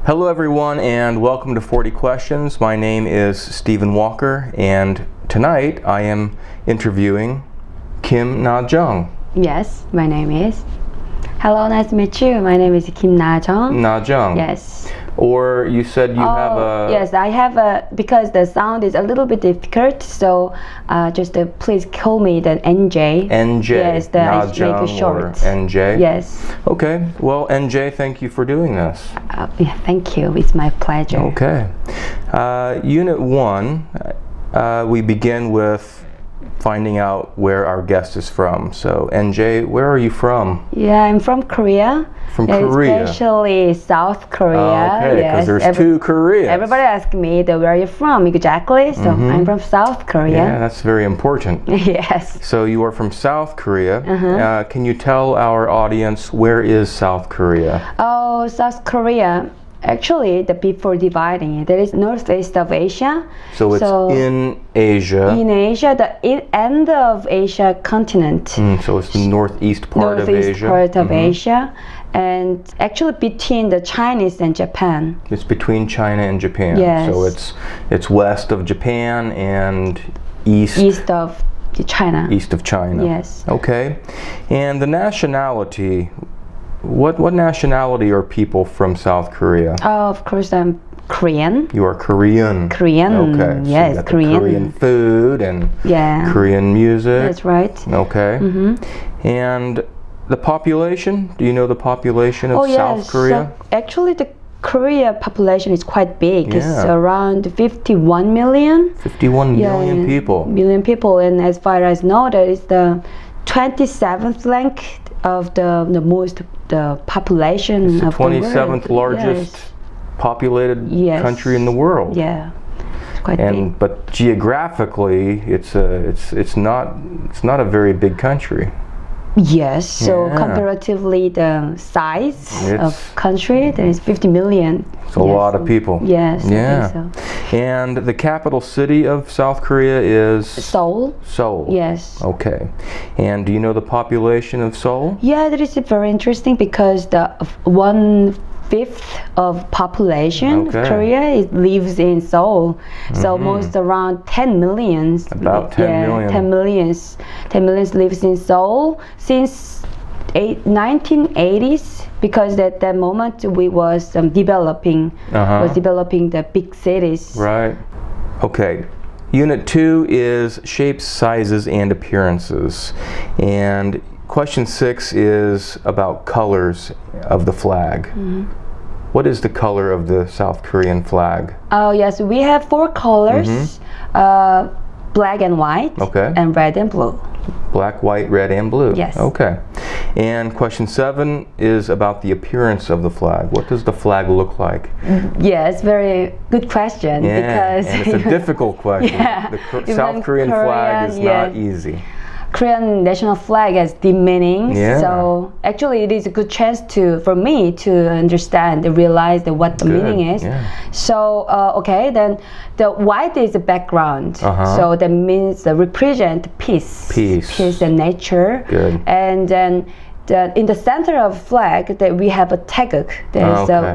Hello everyone and welcome to 40 Questions. My name is Stephen Walker and tonight I am interviewing Kim Na Jung. Yes, my name is. Hello, nice to meet you. My name is Kim Na Jung. Na Jung. Yes. Or you said you have a... Yes, I have a, because the sound is a little bit difficult, so please call me the NJ. NJ. Yes, Na I Jung make it short. or NJ? Yes. Okay, well NJ, thank you for doing this. Yeah, thank you. It's my pleasure. Okay. Unit 1, we begin with finding out where our guest is from. So NJ, where are you from? Yeah, I'm from Korea. From Korea? Especially South Korea. Okay, because there's two Koreas. Everybody asks me, where are you from? Exactly. So I'm from South Korea. Yeah, that's very important. Yes. So you are from South Korea. Can you tell our audience where is South Korea? Oh, South Korea. Actually, before dividing it, there is northeast of Asia. So it's in Asia. In Asia, the end of Asia continent. So it's the northeast part of Asia. Northeast part of Asia, and actually between the Chinese and Japan. It's between China and Japan. Yes. So it's west of Japan and east of China. East of China. Yes. Okay, and the nationality. What nationality are people from South Korea? Oh, of course, I'm Korean. You are Korean. Korean. Okay. So yes, you got Korean. The Korean food and Korean music. That's right. Okay. And the population? Do you know the population of South Korea? So actually, the Korea population is quite big. Yeah. It's around 51 million. 51 million people. Million people, and as far as I know, that is the 27th rank of the population it's the of the world. 27th largest populated country in the world. Yeah, it's quite big. But geographically, it's not a very big country. Yes, so comparatively the size of country, there is 50 million. It's a lot of people. Yes, yeah. I think so. And the capital city of South Korea is? Seoul. Seoul. Yes. Okay. And do you know the population of Seoul? Yeah, that is very interesting because the 1/5 of population of Korea lives in Seoul. So most around 10 million. About 10 million. 10 millions. 10 millions lives in Seoul since 1980s, because at that moment we was developing the big cities. Right. Okay. Unit 2 is shapes, sizes, and appearances. And question 6 is about colors of the flag. What is the color of the South Korean flag? Oh yes, we have 4 colors, black and white, and red and blue. Black, white, red, and blue. Yes. Okay. And question 7 is about the appearance of the flag. What does the flag look like? Yes, very good question. Because and it's a difficult question. The South Korean flag is not easy. Korean national flag has deep meanings. So actually it is a good chance for me to understand and realize what the meaning is. So then the white is the background. So that means represent peace and nature. Good. And then in the center of flag that we have a taeguk,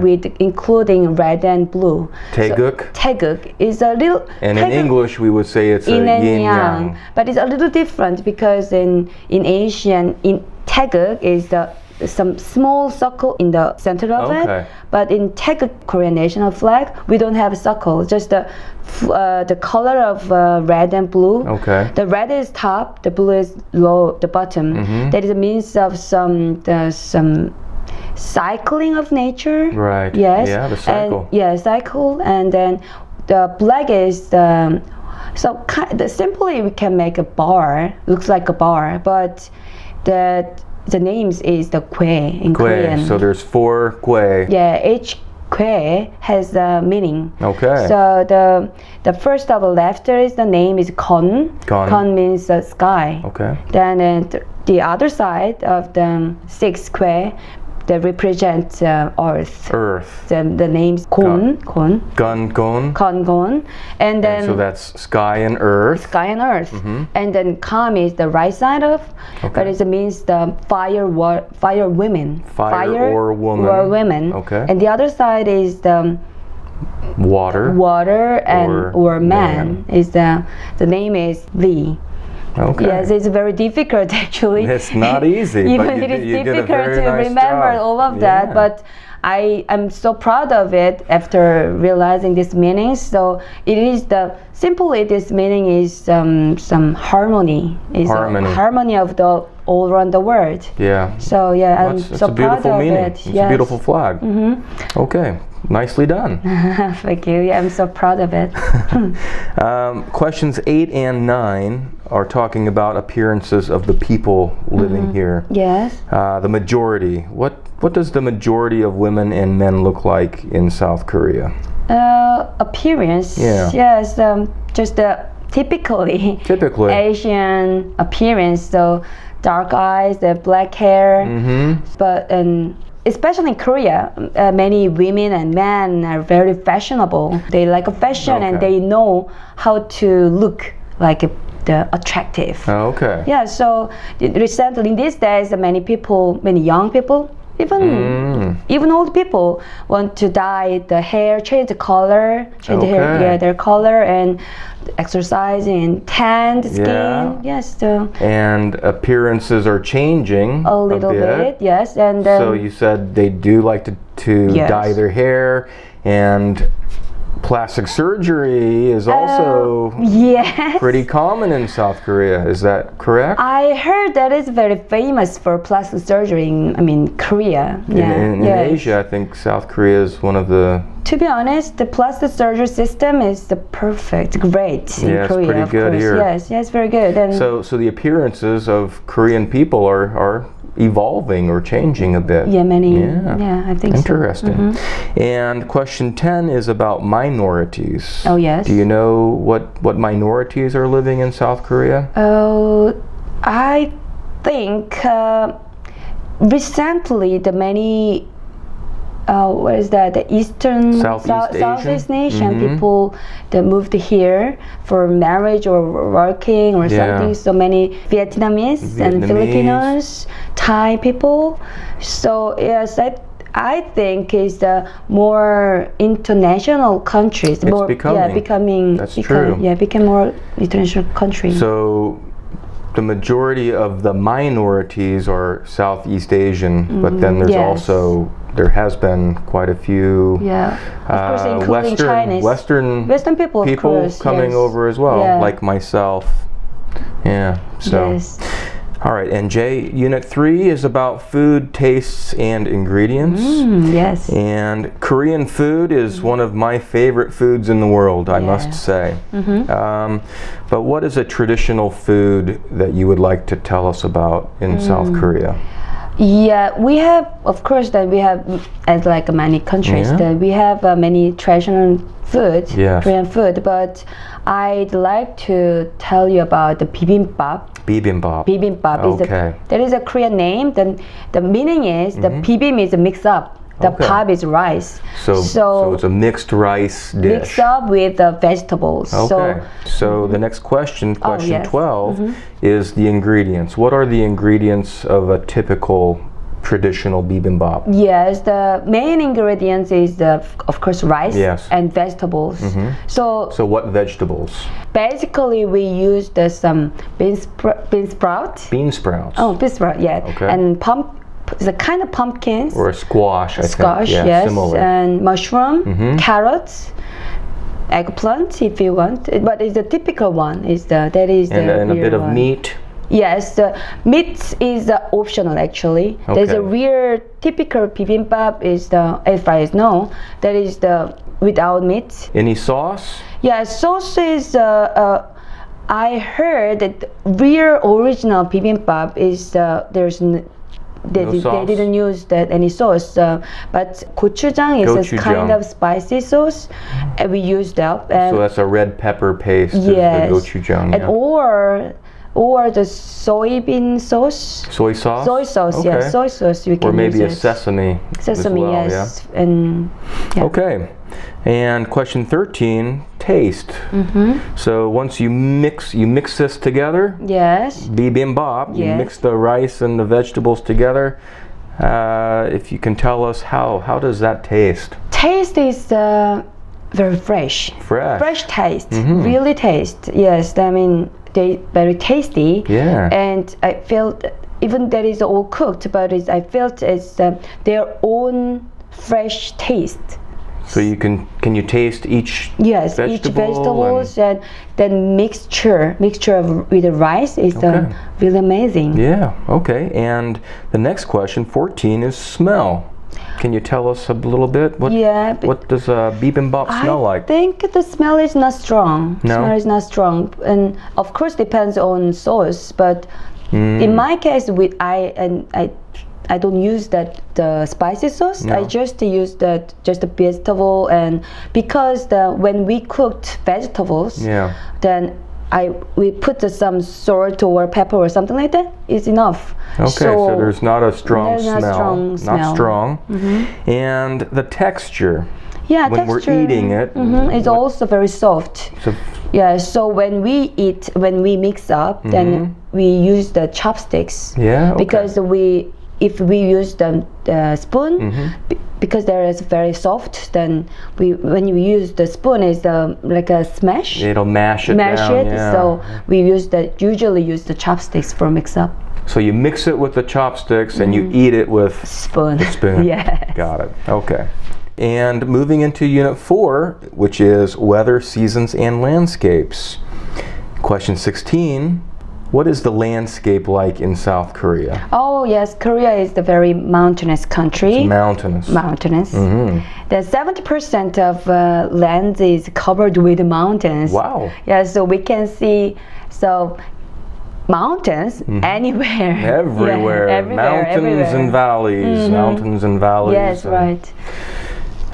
with including red and blue. Taeguk? So, taeguk is a little. And in English we would say it's a yin yang. But it's a little different because in Asian, taeguk is some small circle in the center of it. But in taeguk Korean national flag, we don't have a circle. Just the color of red and blue. The red is top, the blue is low, the bottom. That is a means of some cycling of nature. Right. Yes. Yeah, the cycle. Cycle. And then the black is simply we can make a bar. Looks like a bar, but the names is the kwe in Korean. So there's 4 kwe. Yeah, each kwe has a meaning. So the first of the left is the name is kon. Kon means sky. Then the other side of the 6 kwe, that represent earth. Earth. The name's gon. Gon. And then so that's sky and earth. Sky and earth. And then kam is the right side of, but it means the fire women. Fire or woman. Or women. Okay. And the other side is the water and or man. Is the name is Lee. Okay. Yes, it's very difficult actually. It's not easy. Even but it is you difficult did a very to nice remember job. all of that. But I'm so proud of it after realizing this meaning. So it is simply this meaning is some harmony. Harmony of the all around the world. Yeah. So I'm so proud of meaning. it. It's a beautiful flag. Okay. Nicely done. Thank you. Yeah, I'm so proud of it. Questions 8 and 9 are talking about appearances of the people living here. Yes. The majority. What does the majority of women and men look like in South Korea? Appearance. Yeah. Yes. Just typically Asian appearance. So dark eyes, the black hair, but especially in Korea, many women and men are very fashionable. They like a fashion and they know how to look like the attractive. Okay. Yeah. So recently, in these days, many young people, even old people want to dye the hair, change the color, their color, and exercising and tanned skin. Yeah. Yes. So and appearances are changing a little bit. Yes. And so you said they do like to dye their hair, and plastic surgery is also pretty common in South Korea. Is that correct? I heard that it's very famous for plastic surgery in Korea. In Asia, I think South Korea is one of the... To be honest, the plastic surgery system is great in Korea. It's pretty good here. Yes, very good. And so the appearances of Korean people are evolving or changing a bit. I think interesting. And question 10 is about minorities. Oh, yes. Do you know what minorities are living in South Korea? I think recently the many Southeast Asian people that moved here for marriage or working or something. So many Vietnamese and Filipinos, Thai people. So yes, I think it's the more international countries. Becoming more international country. So the majority of the minorities are Southeast Asian, but then there's there has been quite a few of course, including Chinese. Western people of course, coming over as well, like myself. All right, and Jay, Unit 3 is about food, tastes, and ingredients. Yes. And Korean food is one of my favorite foods in the world, I must say. But what is a traditional food that you would like to tell us about in South Korea? Yeah, we have, of course, as like many countries, that we have many traditional food, Korean food, but I'd like to tell you about the bibimbap. Bibimbap. That is a Korean name. Then the meaning is the bibim is a mix up. The pap is rice. So it's a mixed rice dish. Mixed up with vegetables. Okay. So the next question 12, is the ingredients. What are the ingredients of a typical traditional bibimbap? Yes, the main ingredients is of course rice and vegetables. So what vegetables? Basically, we use some bean sprouts. Bean sprouts. Oh, bean sprout, and it's a kind of pumpkins or a squash. I think. Squash, yes, similar. and mushroom, carrots, eggplant if you want. But it's the typical one. And a bit of meat. Yes, meat is optional actually. There's a real typical bibimbap as far as know, that is without meat. Any sauce? Yeah, sauce is. I heard that real original bibimbap is they didn't use any sauce, but gochujang is a kind of spicy sauce, and we use that. So that's a red pepper paste. Yes. The gochujang. And or or the soybean sauce. Soy sauce? Soy sauce, okay. yes. Soy sauce, we can or maybe use a sesame. Sesame, as well, yes. Yeah? And yeah. Okay. And question 13, taste. So once you mix this together. Yes. Bibimbap. You Yes. mix the rice and the vegetables together. If you can tell us how does that taste? Taste is very fresh. Fresh taste. Really taste. Yes. I mean, they very tasty. Yeah. And I felt even that is all cooked, but I felt it's their own fresh taste. So you can you taste each vegetable? Each vegetables and then mixture with the rice is really amazing. Yeah, okay. And the next question, 14, is smell. Can you tell us a little bit? What does a bibimbap smell like? I think the smell is not strong. No? Smell is not strong, and of course depends on sauce. But in my case, I don't use the spicy sauce. No. I just use the vegetable, and because when we cooked vegetables, then we put some salt or pepper or something like that. It's enough. Okay, so there's not a strong smell. Not strong. And the texture. Yeah, when texture, we're eating it, it's also very soft. So when we mix up, then we use the chopsticks. Yeah, okay. Because if we use the spoon, because they are very soft, then when you use the spoon, is like a smash. It'll mash it down. Yeah. So we usually use the chopsticks for mix up. So you mix it with the chopsticks and you eat it with spoon. The spoon. Yeah. Got it. Okay. And moving into Unit 4, which is weather, seasons, and landscapes. Question 16. What is the landscape like in South Korea? Oh yes, Korea is the very mountainous country. It's mountainous. Mountainous. The 70% of land is covered with mountains. Wow. Yeah, so we can see mountains anywhere. Everywhere. Yeah, mountains everywhere. and valleys. Mountains and valleys. Yes, right.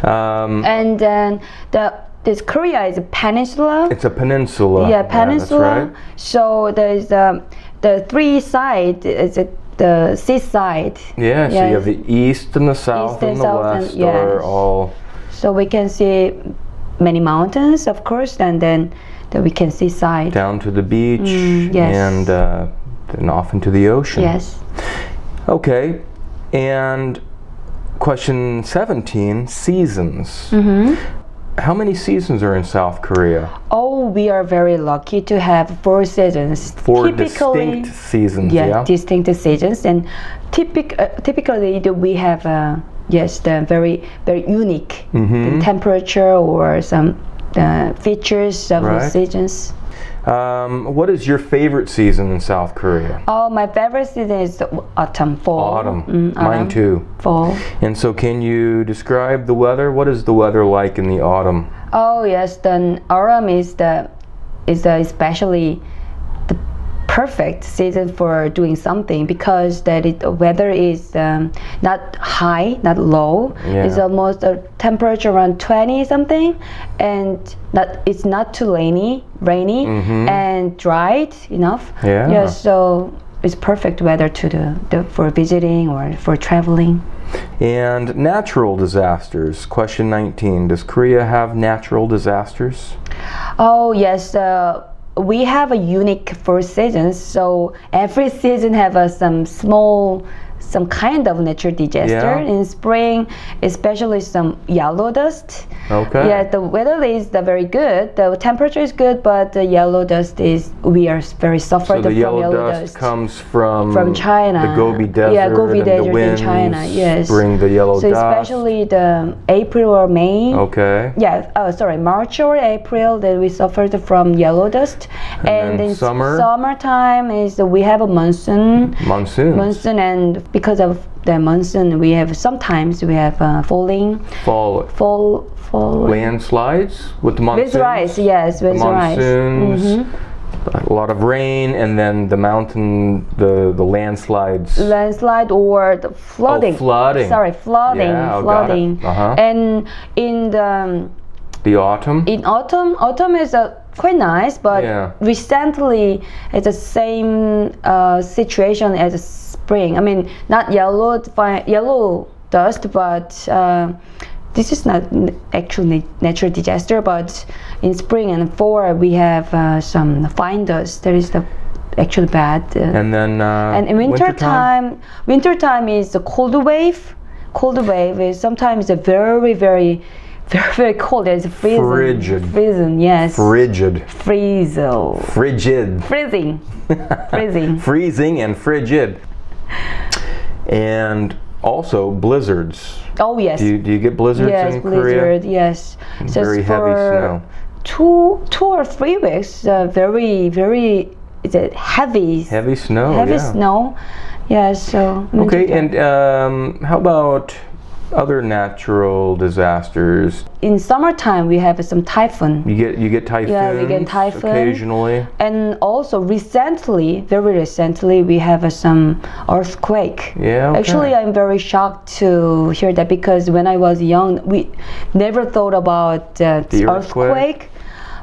And then this Korea is a peninsula. It's a peninsula. Yeah, peninsula. Yeah, that's right. So there's the three sides. Is it the seaside? Yeah. So you have the east and the south and the west are all. So we can see many mountains, of course, and then we can see side down to the beach. Yes. And then off into the ocean. Yes. Okay, and question 17, seasons. How many seasons are in South Korea? Oh, we are very lucky to have 4 seasons. 4 distinct seasons, yeah? Distinct seasons. And typically we have, the very, very unique the temperature or some features of the seasons. What is your favorite season in South Korea? Oh, my favorite season is autumn, fall. Autumn. Mine too. Fall. And so can you describe the weather? What is the weather like in the autumn? Oh yes, the autumn is especially the perfect season for doing something because the weather is not high, not low. Yeah. It's almost a temperature around 20 something, and it's not too rainy and dried enough. Yeah. So it's perfect weather for visiting or for traveling. And natural disasters. Question 19. Does Korea have natural disasters? Oh yes. We have a unique 4 seasons, so every season have some kind of natural disaster. In spring, especially some yellow dust. Okay. Yeah, the weather is very good. The temperature is good, but the yellow dust we are very suffered from yellow dust. Comes from China. The Gobi Desert. Yeah, Gobi Desert the winds in China. Yes. Bring the yellow so dust. So especially the April or May. Okay. Yeah. March or April that we suffered from yellow dust. And in summertime we have a monsoon. Monsoon, and because of the monsoon, sometimes we have falling. Fall. Landslides with the monsoon. With rice, yes, with rice. Monsoons. A lot of rain, and then the mountain, the landslides. Landslide or the flooding. Oh, flooding. Sorry, flooding. Yeah, flooding. Got it. And in the the autumn? In autumn is quite nice, but recently it's the same situation as spring. I mean, not yellow dust, but this is not actually natural disaster. But in spring and fall, we have some fine dust. That is the actually bad. And then and in winter time is the cold wave. Cold wave is sometimes a very cold. It's freezing. Frigid. Freezing, yes. Frigid. Freezing. Frigid. Freezing. Freezing. Freezing and frigid. And also blizzards. Oh yes. Do you get blizzards in Korea? Yes, blizzard. Yes. Very heavy snow. 2 or 3 weeks. Very. It's a heavy. Heavy snow. Heavy snow. Yeah. So. Okay, and how about other natural disasters? In summertime, we have some typhoon. You get typhoons. Yeah, we get typhoon occasionally. And also very recently, we have some earthquake. Yeah. Okay. Actually, I'm very shocked to hear that because when I was young, we never thought about the earthquake.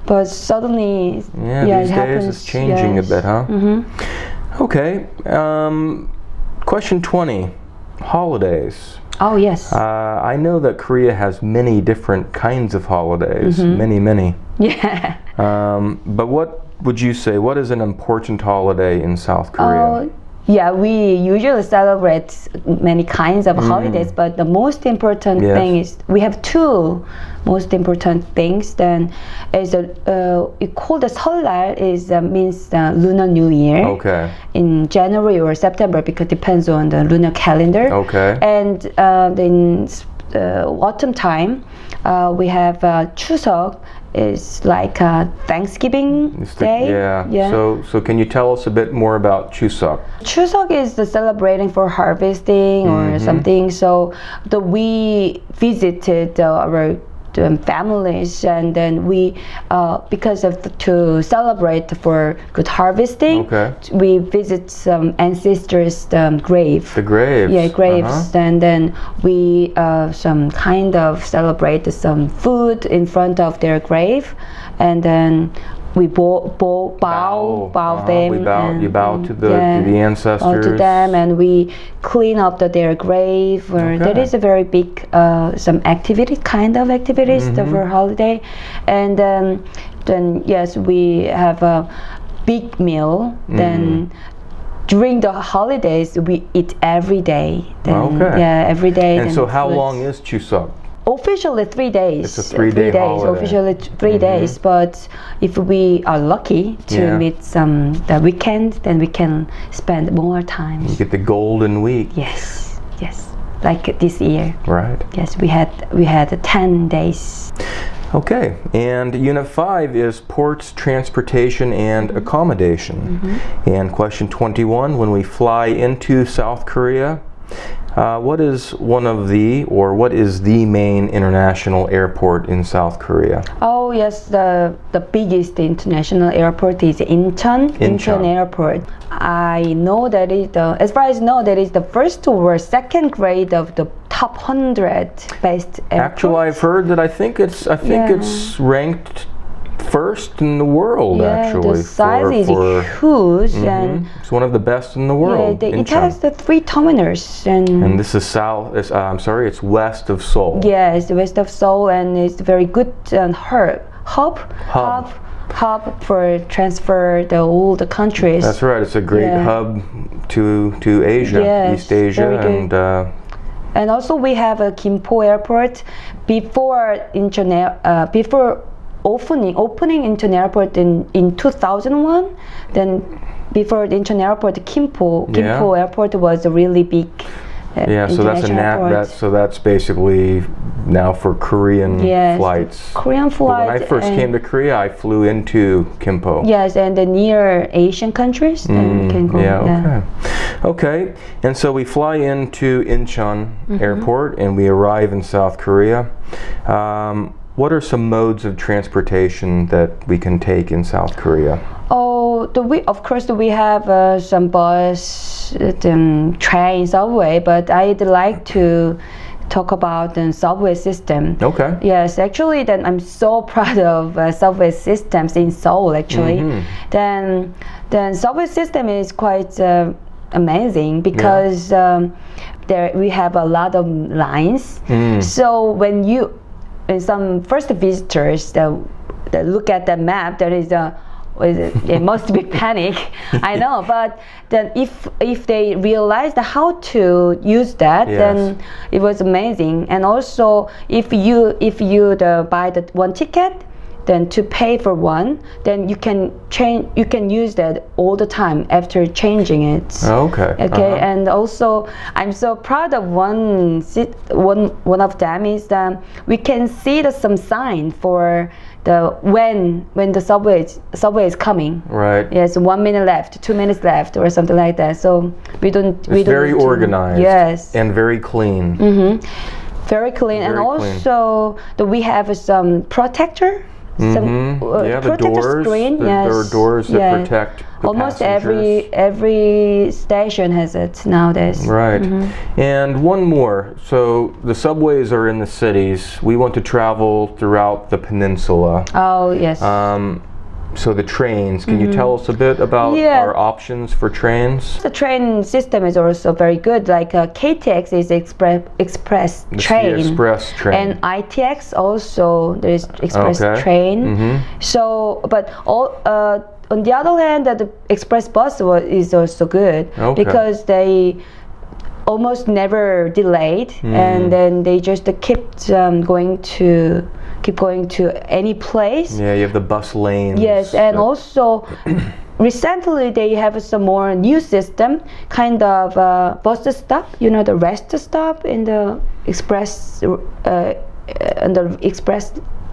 But suddenly, these it happens. Days it's changing a bit, huh? Mm-hmm. Okay. Question 20. Holidays. Oh yes. I know that Korea has many different kinds of holidays. Many. Yeah. But what would you say? What is an important holiday in South Korea? Yeah, we usually celebrate many kinds of holidays, but the most important thing is we have 2 most important things. Then is it called the Seollal is means the Lunar New Year. Okay. In January or September because it depends on the lunar calendar. Okay. And in autumn time, we have Chuseok. Is like Thanksgiving Day. Yeah. So can you tell us a bit more about Chuseok? Chuseok is the celebrating for harvesting or something. So we visited our families, and then we because of to celebrate for good harvesting, we visit some ancestors' grave. The graves. Yeah, graves, and then we some kind of celebrate some food in front of their grave, and then we bow them. You bow to the ancestors. Bow to them, and we clean up their grave. That is a very big some kind of activities for holiday, and then yes, we have a big meal. Then during the holidays, we eat every day. Then, every day. And so, how long is Chuseok? Officially 3 days. It's a 3-day holiday. Officially 3 days, but if we are lucky to meet the weekend, then we can spend more time. You get the golden week. Yes, like this year. Right. Yes, we had 10 days. Okay, and Unit 5 is ports, transportation, and accommodation. And question 21, when we fly into South Korea, what is the main international airport in South Korea? Oh yes, the biggest international airport is Incheon Airport. I know that as far as I know, that is the first or second grade of the top 100 best airports. Actually, I've heard that I think it's ranked first in the world. Actually, the size is huge, and it's one of the best in the world. It has the 3 terminals, and this is it's west of Seoul. Yes, west of Seoul, and it's very good hub for transfer all the countries. That's right. It's a great hub to Asia, East Asia, and also we have a Gimpo Airport before opening Incheon Airport in 2001. Then before the Incheon Airport, Gimpo Airport was a really big so that's basically now for Korean flights. Korean flights. When I first came to Korea, I flew into Gimpo. Yes, and the near Asian countries, then we can go. Okay, and so we fly into Incheon Airport and we arrive in South Korea. What are some modes of transportation that we can take in South Korea? Of course we have some bus, train, subway, but I'd like to talk about the subway system. Okay. Yes, actually, then I'm so proud of subway systems in Seoul. Actually, then subway system is quite amazing because there we have a lot of lines. So when some first visitors that look at the map, there is it must be panic. I know, but then if they realized how to use that, then it was amazing. And also, if you buy the one ticket, then to pay for one, then you can use that all the time after changing it. Okay. And also I'm so proud of one of them is that we can see some sign for the when the subway is coming. Right. Yes, 1 minute left, 2 minutes left, or something like that. So we don't. It's very organized. Yes. And very clean. Very clean, Very and clean. also we have some protector. Some the protector doors. screen. There are doors that protect the almost passengers. every station has it nowadays. Right. And one more. So the subways are in the cities. We want to travel throughout the peninsula. Oh yes. So the trains, can you tell us a bit about our options for trains? The train system is also very good. Like KTX is express train. The express train. And ITX also there is express train. So, but all on the other hand, that the express bus is also good because they almost never delayed, and then they just keep going to any place. Yeah, you have the bus lanes. Yes, and also recently they have some more new system, kind of bus stop. You know, the rest stop in the express,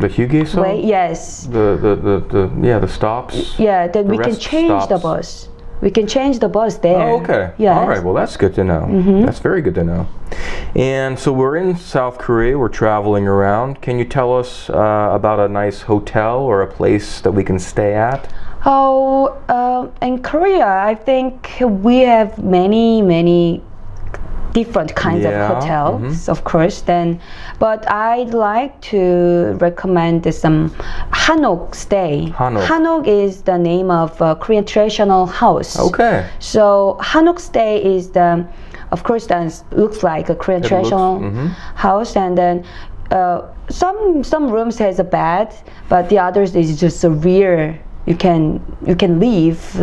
The Hyugeso? way. Yes. The stops. Yeah, then we can rest change the stops. bus. We can change the bus there. Oh, okay. Yes. All right. Well, that's good to know. That's very good to know. And so we're in South Korea. We're traveling around. Can you tell us about a nice hotel or a place that we can stay at? Oh, in Korea, I think we have many different kinds of hotels, of course. But I'd like to recommend some Hanok stay. Hanok is the name of a Korean traditional house. Okay. So Hanok stay is of course, that looks like a Korean traditional house, and then some rooms has a bed, but the others is just a rear. You can live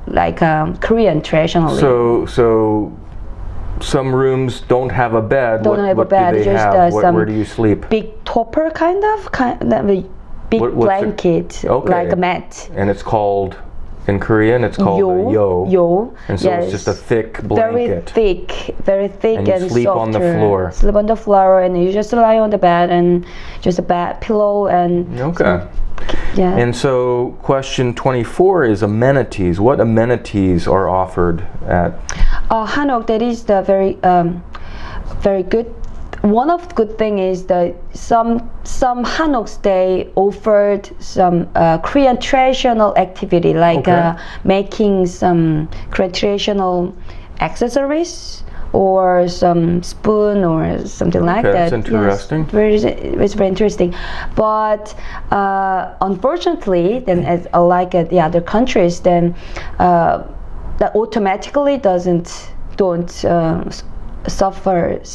like Korean traditionally. So some rooms don't have a bed. Don't have a bed. Do they just have? some where do you sleep? big topper kind of big blanket, like a mat. And it's called in Korean. It's called a yo. And so it's just a thick blanket. Very thick, and you sleep softer. on the floor. Sleep on the floor, and you just lie on the bed and just a bed pillow and. Okay. Yeah. And so question 24 is amenities. What amenities are offered at Hanok? That is the very good. One of the good thing is that some Hanoks they offered some Korean traditional activity like making some Korean traditional accessories or some spoon or something like that. That's interesting. Yes, it's very interesting. But unfortunately, then as like the other countries, then that automatically don't support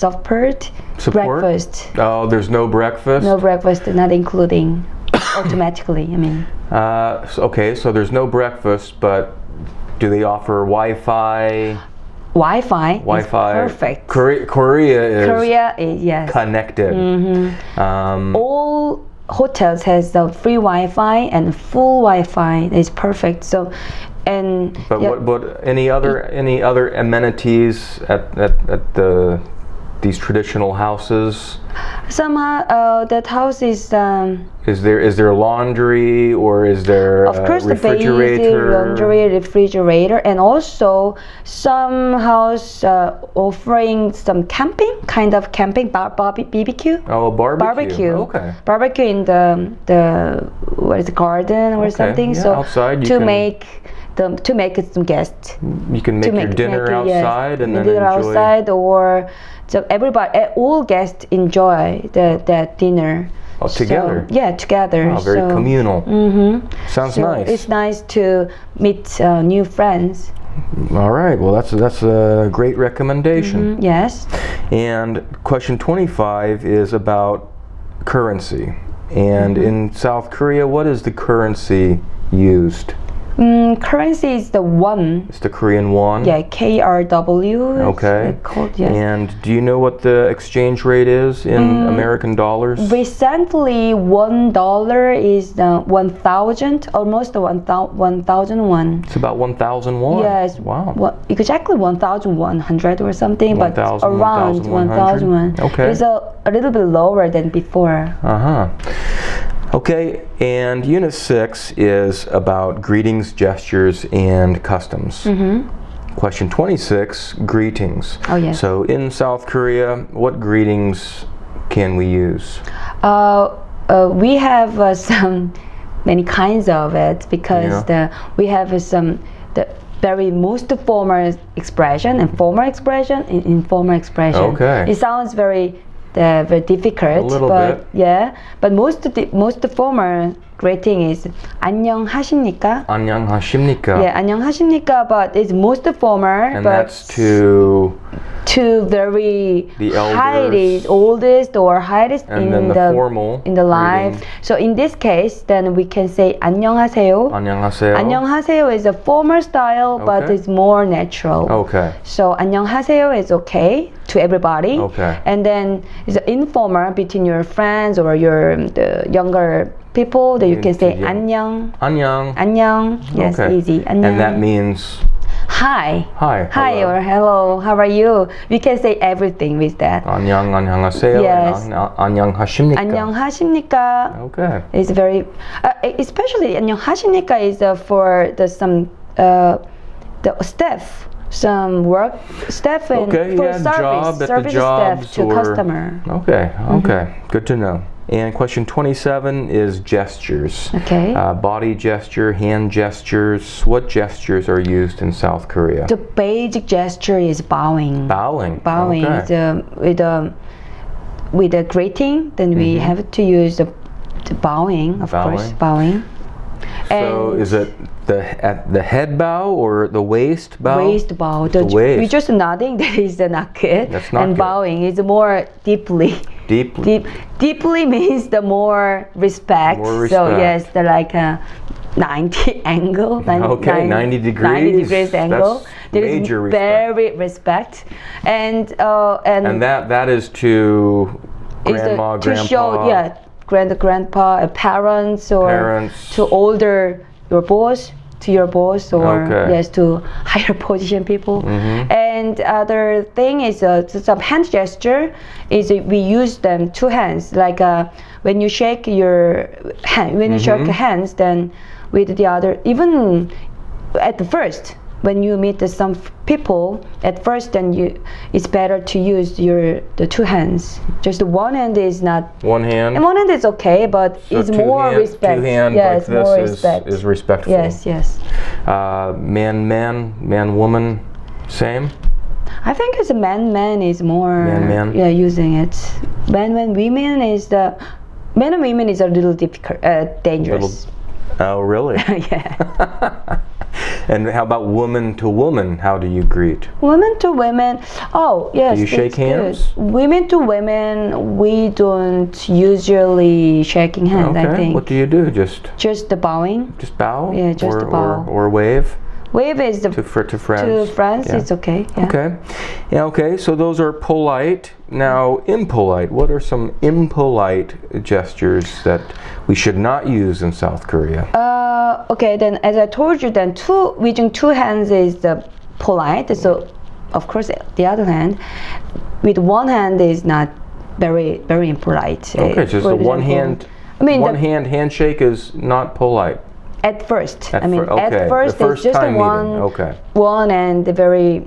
breakfast. Oh, there's no breakfast? No breakfast, not including automatically, I mean. Okay, so there's no breakfast, but do they offer Wi-Fi? Wi-Fi is perfect. Korea is yes. connected. All hotels has the free Wi-Fi and full Wi-Fi is perfect. So, but any other amenities at these traditional houses? Somehow that house is. Is there laundry or is there of course refrigerator? The basic laundry, refrigerator, and also some house offering some kind of camping BBQ. Oh, barbecue. Okay. Barbecue in the what is it, garden or something. Yeah, so outside to make to make it some guests. You can make your dinner outside and then dinner enjoy. outside, or so everybody, all guests enjoy that dinner. Oh, together. So, yeah, together. Oh, very communal. Sounds nice. It's nice to meet new friends. All right. Well, that's a great recommendation. Yes. And question 25 is about currency. And in South Korea, what is the currency used? Currency is the won. It's the Korean won? Yeah, KRW. Okay. Called, yeah. And do you know what the exchange rate is in American dollars? Recently, $1 is 1,000, almost 1,000 won. It's about 1,000 won? Yes. Wow. Exactly 1,100 or something, 1, but around 1,000 won. Okay. It's a little bit lower than before. Okay, and Unit 6 is about greetings, gestures, and customs. Question 26, greetings. Oh, yes. So in South Korea, what greetings can we use? We have some many kinds of it, because we have some the very most formal expression and formal expression and informal expression. Okay. It sounds very difficult. A little but bit. Yeah, but most formal greeting is 안녕하십니까? 안녕하십니까? Yeah, 안녕하십니까, but it's most formal. And but that's to very the elders, highest, oldest or highest and in then the formal in the life. greeting. So in this case, then we can say 안녕하세요. 안녕하세요. 안녕하세요 is a formal style, but Okay. it's more natural. Okay. So 안녕하세요 is okay to everybody. Okay. And then it's informal between your friends or the younger people that you can say 안녕. 안녕. 안녕. Yes, Okay. easy. 안녕. And that means hi. hi. Hi hello. or hello. How are you? We can say everything with that. 안녕하세요. Yes. 안녕하십니까. 안녕하십니까. Okay. It's very, especially 안녕하십니까 is for the staff, some work staff and for service staff to customer. Okay. Good to know. And question 27 is gestures. Okay. Body gesture, hand gestures. What gestures are used in South Korea? The basic gesture is bowing. Bowing. Bowing. Okay. With a greeting, then we have to use the bowing, of course. Bowing. So And is it the head bow or the waist bow? waist bow. The waist. We're just nodding. That is not good. That's not and good. bowing is more deeply. Deeply means the more respect. More So respect. yes, the like a 90 angle. 90 degrees. 90 degrees angle. That's There is major respect. very respect, and that is to grandma, to grandpa. show grandpa, parents, or Parents. to older your boss, to your boss, or Okay. yes, to higher position people. And other thing is some hand gesture is we use them two hands, like when you shake your hand, when you shake hands, then with the other, even at the first. When you meet some people at first, then it's better to use the two hands. Just the one hand is not. One hand. And one hand is okay, but So it's two more hand, respect. Two hand Yes, like more this respect. is respectful. Yes. Man, woman, same. I think it's man is more. Man. Yeah, using it. Man, women is the. Men and women is a little difficult, dangerous. Oh, really? Yeah. And how about woman to woman? How do you greet? Women to women. Oh, yes. Do you shake it's good. hands? Women to women, we don't usually shaking hands. Okay. I think. What do you do? Just the bowing. Just bow? Yeah, just or, a bow. Or wave? Wave is the To friends. to friends. Yeah. It's okay. Yeah. Okay. Yeah, okay, so those are polite. Now, impolite. What are some impolite gestures that we should not use in South Korea? Okay, then as I told you, then using two hands is the polite. So, of course, the other hand, with one hand is not very impolite. Okay, just For the one example, hand. Hand handshake is not polite. At first, At at first first the it's just time one. meeting. Okay. One and the very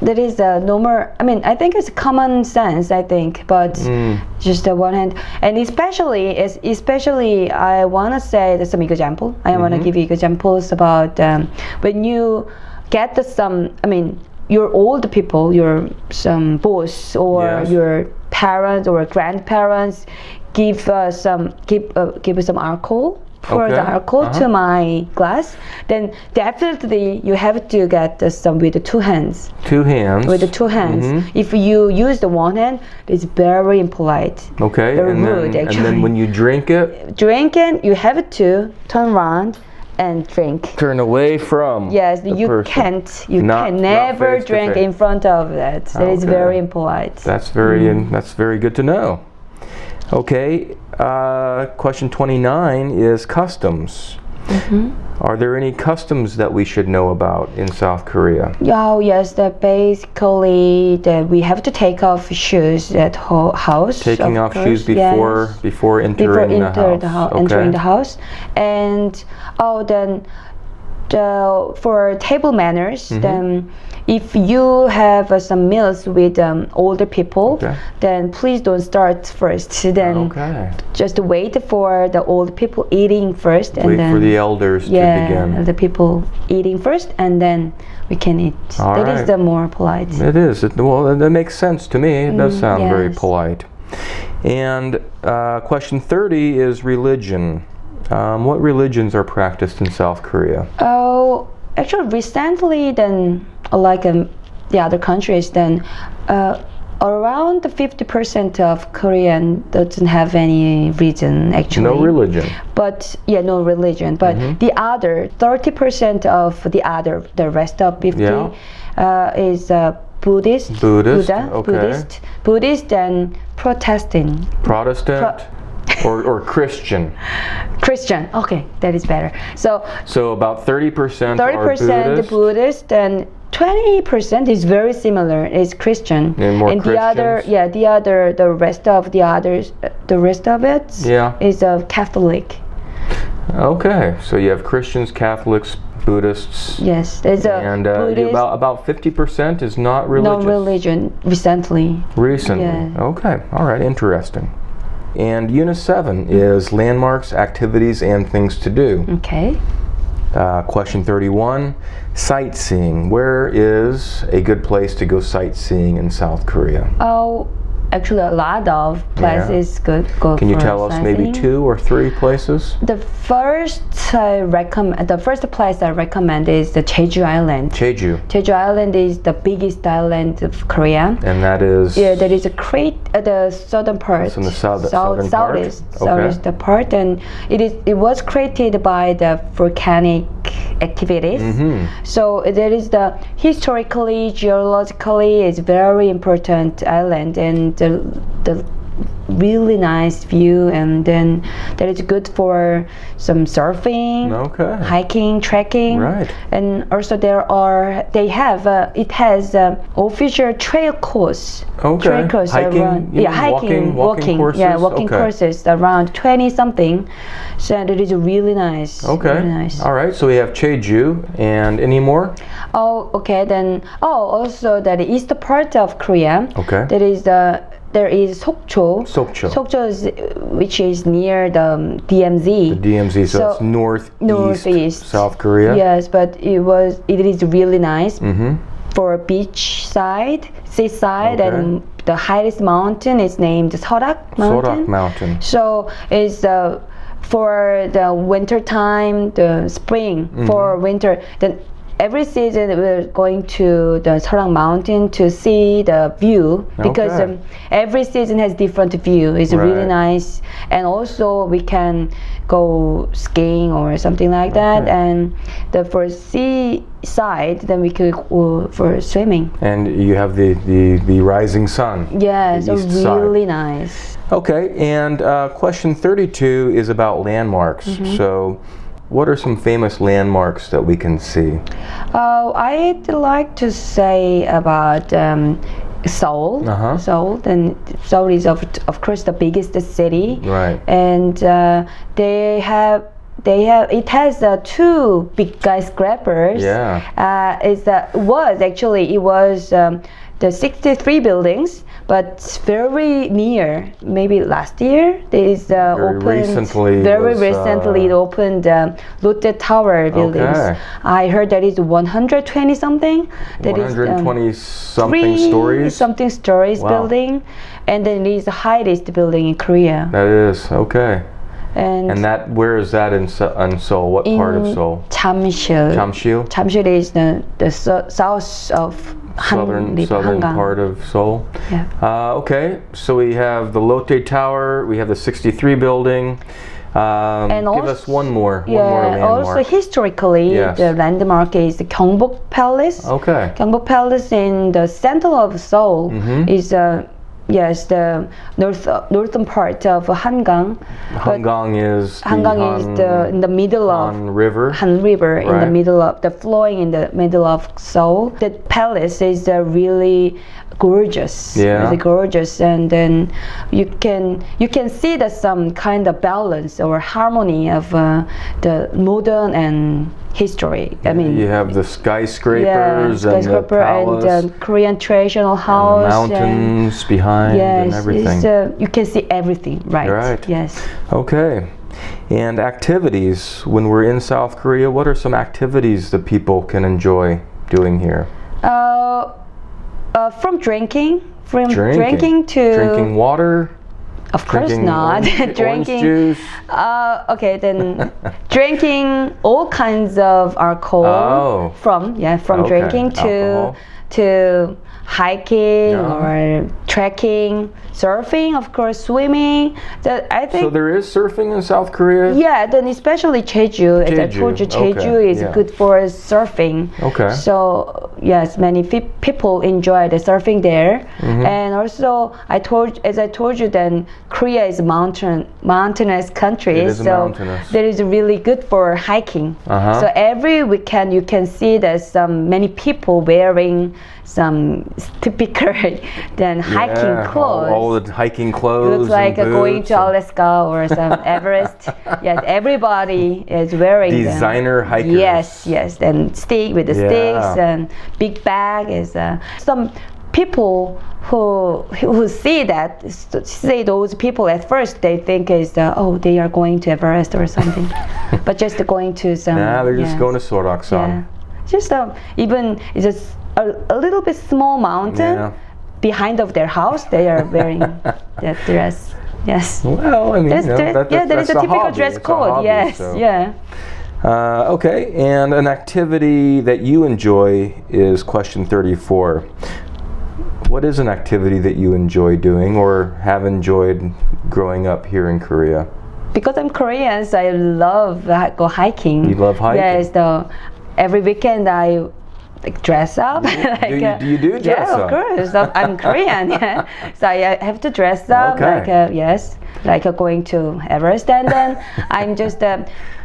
that is a normal. I mean, I think it's common sense. I think, but just the one hand, and especially, I want to say some example. I want to give you examples about when you get some. I mean, your old people, your some boss or your parents or grandparents give some alcohol. For the alcohol to my glass, then definitely you have to get some with the two hands. Two hands. With the two hands. If you use the one hand, it's very impolite. Okay. Very and rude, then, actually. And then when you drink it, you have to turn around and drink. Turn away from. Yes, the you person. can't. You can never drink in front of that. That is very impolite. That's very good to know. Okay, question 29 is customs. Are there any customs that we should know about in South Korea? Oh yes, basically we have to take off shoes at house. Taking off shoes before entering the house. Entering the house, and then for table manners, then if you have some meals with older people, then please don't start first. Then just wait for the old people eating first, and then for the elders to begin. The people eating first, and then we can eat. That is the more polite. It is. Well, that makes sense to me. It does sound very polite. And question 30 is religion. What religions are practiced in South Korea? Oh, actually, recently, then like the other countries, then around 50% of Korean doesn't have any religion actually. No religion. But no religion. But the other 30% of the rest of 50 is Buddhist. Buddhist, and Protestant. Or Christian. Christian. Okay, that is better. So about 30% are Buddhist, and 20% is very similar. Is Christian. And more Christians. The rest of it is Catholic. Okay, so you have Christians, Catholics, Buddhists. Yes, there's Buddhist, about 50% is not religious. No religion recently. Yeah. Okay, all right, interesting. And Unit 7 is landmarks, activities, and things to do. Okay. Question 31, sightseeing. Where is a good place to go sightseeing in South Korea? Oh, actually a lot of places go Can you for tell us sightseeing. maybe 2 or 3 places? The first place I recommend is the Jeju Island. Jeju Island is the biggest island of Korea. And that is? Yeah, that is the southern part. It's in the southern part? South the part, and it was created by the volcanic activities. So there is the historically, geologically, it's very important island, and the really nice view, and then that is good for some surfing, hiking, trekking, and also it has official trail course. Trail course hiking, walking courses. Walking courses around 20 something. So it is really nice. Really nice. All right. So we have Jeju, and any more? Oh, okay. Then also the east part of Korea. There is Sokcho. Sokcho is which is near the DMZ. The DMZ, so it's northeast South Korea. Yes, but it is really nice for beach side, seaside, and the highest mountain is named Sorak Mountain. So it's for the winter time, the spring for winter. Then every season we're going to the Seoul Mountain to see the view, because every season has different view. It's really nice, and also we can go skiing or something like that. And for sea side, then we could go for swimming. And you have the rising sun. Yes, really nice. Okay, and question 32 is about landmarks. So what are some famous landmarks that we can see? I'd like to say about Seoul. Seoul, and Seoul is of course the biggest city. Right. And they have it has two big skyscrapers. Yeah. It was the 63 buildings, but it's very near. Maybe last year there is Very recently it opened Lotte Tower buildings. Okay. I heard that is 120 something. That 120 is something stories. Something stories Wow. building, and then it is the highest building in Korea. That is okay. And that, where is that in Seoul? What part of Seoul? Jamsil. Jamsil is the south of southern Hangang. part of Seoul. Yeah. Okay, so we have the Lotte Tower, we have the 63 building. Give us one more landmark. Also historically, the landmark is the Gyeongbok Palace. Okay. Gyeongbok Palace in the center of Seoul is the northern part of Hangang. Hangang is in the middle of Han River. Han River in the middle of flowing in the middle of Seoul. The palace is really gorgeous. Yeah. Really gorgeous, and then you can see that some kind of balance or harmony of the modern and history. I mean, you have the skyscrapers and the palace and the Korean traditional house, and the mountains behind and everything. You can see everything, right? Right. Yes. Okay. And activities. When we're in South Korea, what are some activities that people can enjoy doing here? From drinking to drinking water. Of course not. Drinking juice. Okay, then drinking all kinds of alcohol. From drinking to hiking or trekking, surfing, of course, swimming. I think. So there is surfing in South Korea? Yeah, then especially Jeju. As I told you, Jeju is good for surfing. Okay. So yes, many people enjoy the surfing there, and also as I told you, then Korea is mountainous country. It is mountainous. That is really good for hiking. So every weekend you can see that many people wearing some typical hiking clothes. All the hiking clothes. Looks like and going boots to Alaska or some Everest. Yes, everybody is wearing designer hikers. Yes, and stick with the sticks and big bag is some people who see those people at first they think is they are going to Everest or something, but just going to some. Nah, they're just going to Soraksan. Yeah. Just even it's just a little bit small mountain behind of their house. They are wearing that dress. Yes. Well, I mean, that is a typical hobby. dress code. Hobby, yes. So. Yeah. Okay, and an activity that you enjoy is question 34. What is an activity that you enjoy doing or have enjoyed growing up here in Korea? Because I'm Korean, so I love go hiking. You love hiking? Yes. Every weekend I dress up. Do you do dress up? Yeah, of course. I'm Korean. Yeah. So I have to dress up. Okay. Like going to Everest, and then I'm just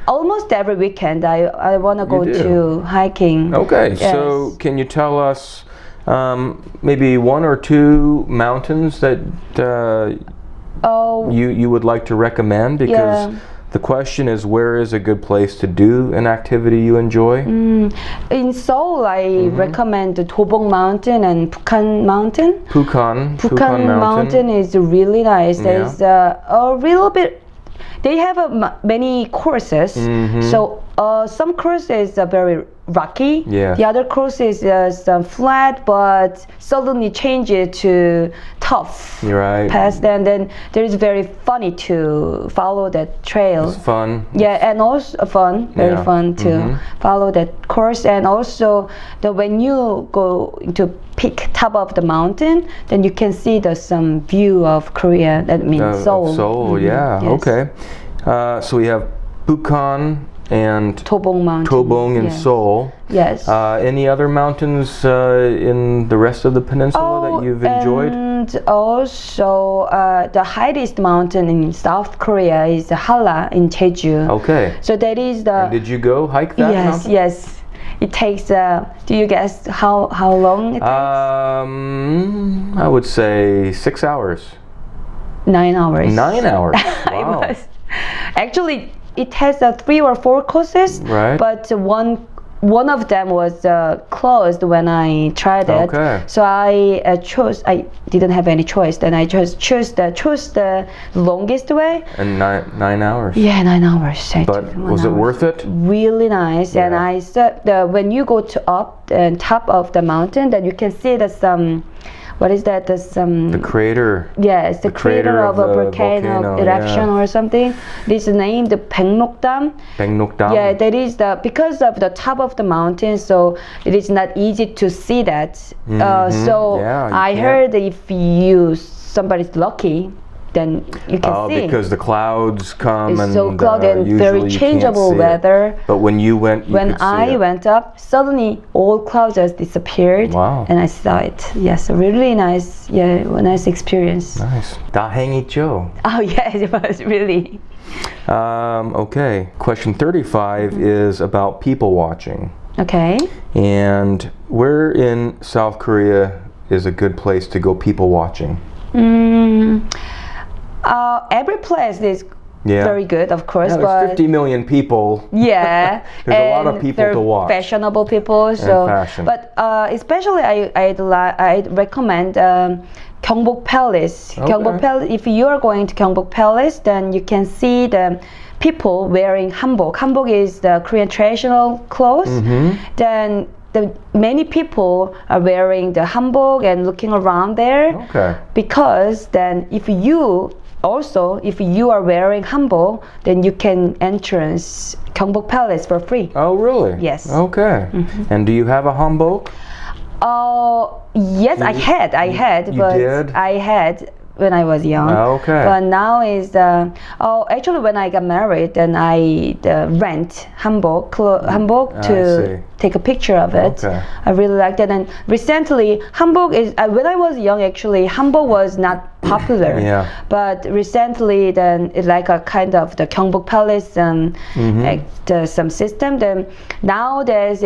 almost every weekend I want to go to hiking. Okay. Yes. So can you tell us maybe one or two mountains that you would like to recommend? Because the question is, where is a good place to do an activity you enjoy? In Seoul, I recommend the Dobong Mountain and Bukhan Mountain. Bukhan Mountain is really nice. Yeah. There's a little bit. They have many courses. So some courses are very rocky. Yeah. The other course is flat, but suddenly change it to tough. You're right. Past, and then there is very funny to follow that trail. It's fun. Yeah, and also very fun to follow that course. And also when you go to peak top of the mountain, then you can see some view of Korea. That means Seoul. Seoul, yeah. Yes. Okay. So we have Bukhan and Dobong in Seoul. Yes. Any other mountains in the rest of the peninsula that you've enjoyed? And also the highest mountain in South Korea is Halla in Jeju. Okay. So that is the. And did you go hike that mountain? Yes. It takes. Do you guess how long it takes? I would say 6 hours. 9 hours. 9 hours. I Wow. was. Actually, it has 3 or 4 courses, Right. but one of them was closed when I tried it. Okay. So I chose. I didn't have any choice. Then I just chose the longest way. And 9 hours. Yeah, 9 hours. But was it worth it? Really nice. And Yeah. I saw when you go to up and top of the mountain, then you can see some. What is that? The crater. Yes, the crater of a volcano eruption or something. This is named the Baeknokdam. Baeknokdam. Yeah, that is because of the top of the mountain, so it is not easy to see that. So Yeah, you I can't. heard if somebody's lucky, then you can see. Because the clouds come It's and so cloudy and usually very you can't changeable see it. weather. But when you went, you When could see I it. went up, suddenly all clouds just disappeared. Wow. And I saw it. Yes, a really nice, nice experience. Nice. 다행이죠. Oh yes, it was really. Okay. Question 35 is about people watching. Okay. And where in South Korea is a good place to go people watching? Every place is Yeah. very good, of course, Yeah, there's but 50 million people. yeah, There's a lot of and people they're to watch. fashionable people. So, fashion. but especially I'd recommend Gyeongbok Palace. Okay. Gyeongbok Palace. If you are going to Gyeongbok Palace, then you can see the people wearing hanbok. Hanbok is the Korean traditional clothes. Then many people are wearing the hanbok and looking around there. Okay. Because then if you are wearing hanbok, then you can entrance Gyeongbok Palace for free. Oh, really? Yes. Okay. And do you have a hanbok? Yes, I had, you but did? I had when I was young. Okay. But now is actually when I got married, then I rent hanbok to see. take a picture of it. Okay. I really liked it. And recently, hanbok is when I was young. Actually, hanbok was not popular. Yeah. But recently, then it's like a kind of the Gyeongbok Palace like some system. Then nowadays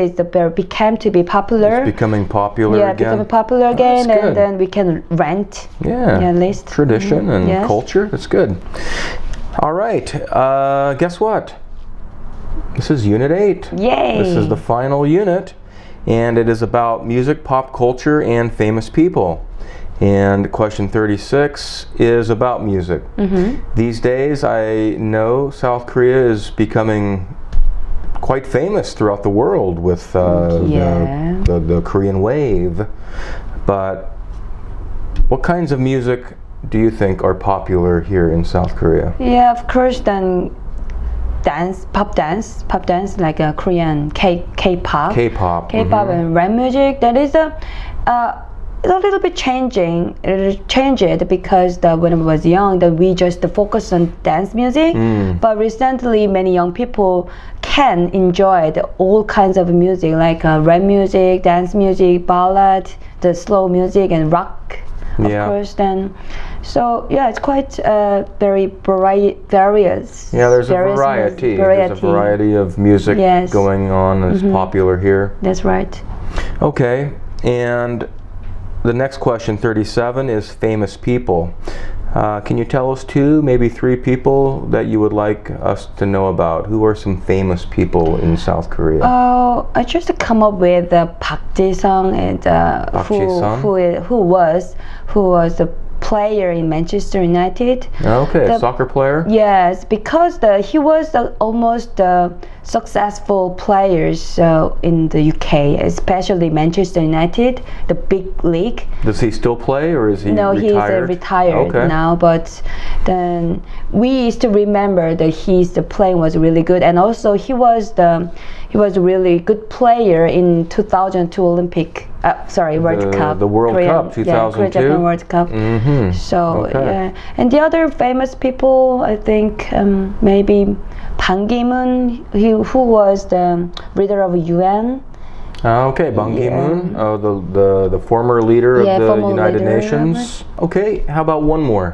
became to be popular. It's becoming popular Yeah, again. becoming popular again, That's good. and then we can rent. Yeah. At least. Tradition and Yes. culture. That's good. All right. Guess what? This is Unit 8. Yay! This is the final unit, and it is about music, pop culture, and famous people. And question 36 is about music. These days, I know South Korea is becoming quite famous throughout the world with the Korean wave. But what kinds of music do you think are popular here in South Korea? Yeah, of course. Then pop dance like a Korean K-pop. K-pop. And rap music. That is it's a little bit changing. It changed because when I was young, that we just focus on dance music. But recently, many young people can enjoy all kinds of music, like rap music, dance music, ballad, the slow music, and rock, of course. Then, so yeah, it's quite very various. Yeah, there's a various variety. There's a variety of music going on that's popular here. That's right. Okay, and the next question, 37, is famous people. Can you tell us 2, maybe 3 people that you would like us to know about? Who are some famous people in South Korea? I just come up with Park Ji-sung, and who was a player in Manchester United. Okay, soccer player? Yes, because he was almost successful players in the UK, especially Manchester United, the big league. Does he still play, or is he retired? He's retired now, but then we used to remember that the playing was really good, and also he was a really good player in 2002 Olympic. World Cup. The World Cup, 2002? Korean World Cup. So, yeah. And the other famous people, I think, maybe Ban Ki-moon, who was the leader of UN. Okay, Ban Ki-moon, the former leader of the United Nations. Okay, how about one more?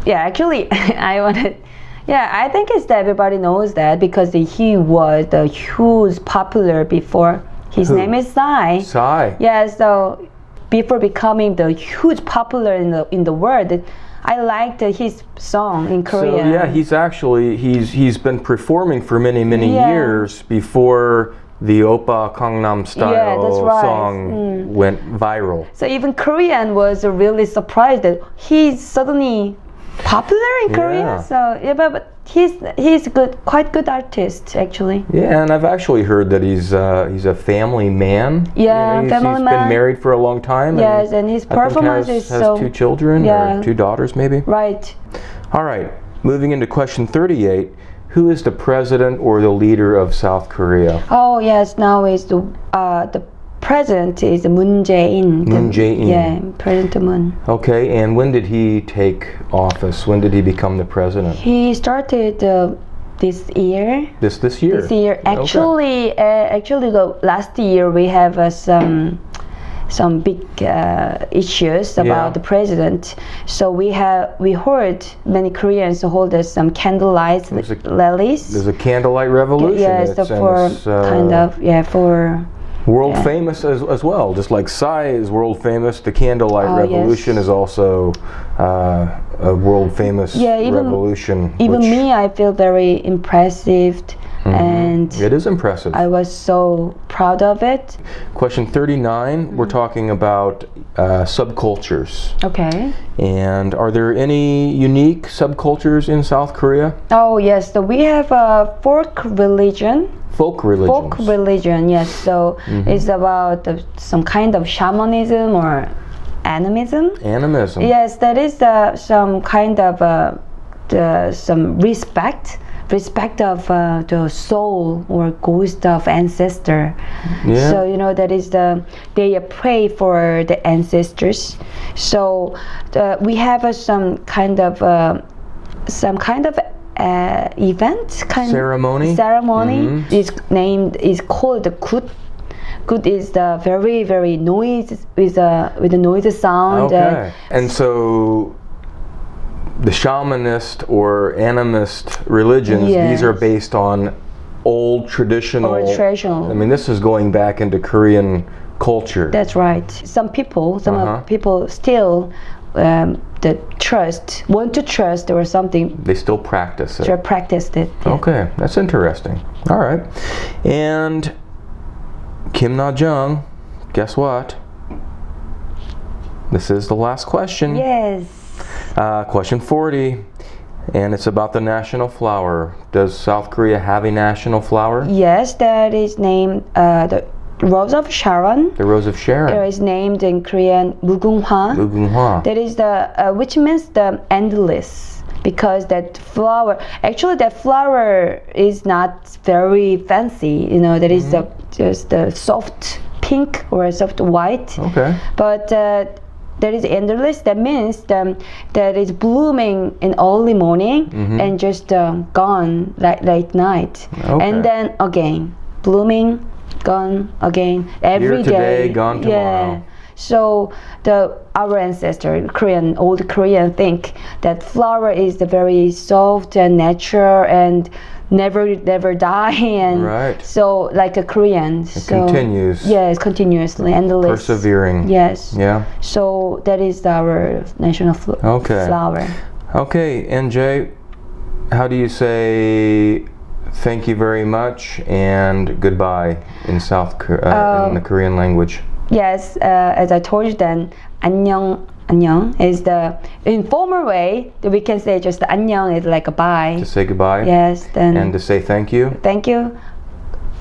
Actually, I think it's that everybody knows that because he was the huge popular before. His name is Psy. Psy. Yeah, so before becoming the huge popular in the world, I liked his song in Korea. So yeah, he's been performing for many years before the Oppa Gangnam Style song went viral. So even Korean was really surprised that he's suddenly popular in Korea. So yeah, but he's quite good artist actually. Yeah, and I've actually heard that he's a family man. Yeah, he's family man. Been married for a long time. Yes, and his performance has 2 so children or 2 daughters maybe. Right. All right, moving into question 38. Who is the president or the leader of South Korea? Oh yes, now is the president is Moon Jae-in. Moon Jae-in. Yeah, President Moon. Okay, and when did he take office? When did he become the president? He started this year. This year. This year, actually, the last year we have some big issues about the president. So we heard many Koreans hold some candlelight rallies. There's a candlelight revolution. Yes, for world famous as well. Just like Psy is world famous, the candlelight revolution is also a world famous revolution. Even me, I feel very impressive. And it is impressive. I was so proud of it. Question 39, we're talking about subcultures. Okay. And are there any unique subcultures in South Korea? Oh yes, so we have a folk religion. Folk religion, yes. So it's about some kind of shamanism or animism. Animism. Yes, that is some kind of some respect of the soul or ghost of ancestor. Yeah. So that is they pray for the ancestors. So we have some kind of event ceremony is called the gut. Gut is the very noise with a noisy sound. Okay. And so the shamanist or animist religions, these are based on old traditional. I mean, this is going back into Korean culture. That's right. Some people still want to trust or something. They still practice it. They practiced it. Yeah. Okay, that's interesting. All right. And Kim Na Jung, guess what? This is the last question. Yes. Question 40, and it's about the national flower. Does South Korea have a national flower? Yes, that is named the Rose of Sharon. The Rose of Sharon. It is named in Korean 무궁화. 무궁화. That is which means the endless, because that flower is not very fancy. That is just the soft pink or soft white. Okay. But that is endless. That means that it's blooming in early morning and just gone late night. Okay. And then again blooming, gone again every day. Here today, gone tomorrow. Yeah. So our ancestor, old Korean, think that flower is the very soft and natural and never die, and so like a Korean. It continues. Yes, continuously, endless. Persevering. Yes. Yeah. So that is our national flower. Okay, NJ, how do you say thank you very much and goodbye in in the Korean language? Yes, as I told you then, 안녕 is the informal way that we can say just 안녕 is like a bye. To say goodbye? Yes. Then. And to say thank you? Thank you.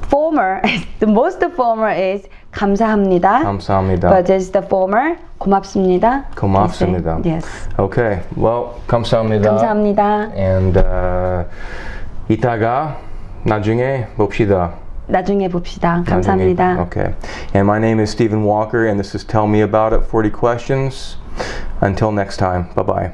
Former, the most former is 감사합니다. 감사합니다. But it's the former, 고맙습니다. 고맙습니다. Yes. Okay, well, 감사합니다. 감사합니다. And 이따가 나중에 봅시다. 나중에 봅시다. 감사합니다. Okay. And my name is Stephen Walker, and this is Tell Me About It 40 Questions. Until next time, bye-bye.